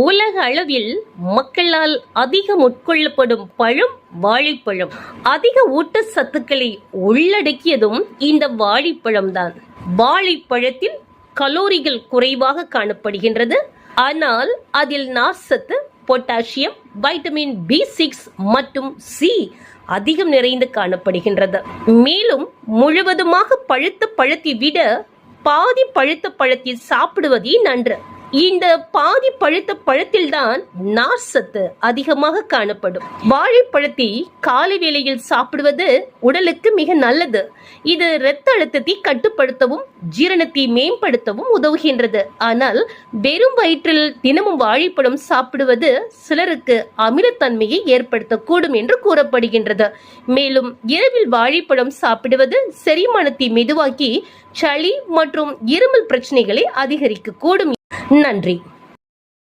உலக அளவில் மக்களால் அதிகம் உட்கொள்ளப்படும் பழம் வாழைப்பழம். அதிக ஊட்டச்சத்துக்களை உள்ளடக்கியதும் இந்த வாழைப்பழம்தான். வாழைப்பழத்தில் கலோரிகள் குறைவாக காணப்படுகின்றது. ஆனால் அதில் நார்ச்சத்து, பொட்டாசியம், வைட்டமின் B6 மற்றும் C அதிகம் நிறைந்து காணப்படுகின்றது. மேலும் முழுவதுமாக பழுத்த பழத்தை விட பாதி பழுத்த பழத்தை சாப்பிடுவதே நன்று. இந்த பாதி பழுத்த பழத்தில்தான் நார்ச்சத்து அதிகமாக காணப்படும். வாழைப்பழத்தை காலை வேளையில் சாப்பிடுவது உடலுக்கு மிக நல்லது. இது இரத்த அழுத்தத்தை கட்டுப்படுத்தவும் ஜீரணத்தை மேம்படுத்தவும் உதவுகின்றது. ஆனால் வெறும் வயிற்றில் தினமும் வாழைப்பழம் சாப்பிடுவது சிலருக்கு அமிலத்தன்மையை ஏற்படுத்தக்கூடும் என்று கூறப்படுகின்றது. மேலும் இரவில் வாழைப்பழம் சாப்பிடுவது செரிமானத்தை மெதுவாக்கி சளி மற்றும் இருமல் பிரச்சனைகளை அதிகரிக்க கூடும். நன்றி.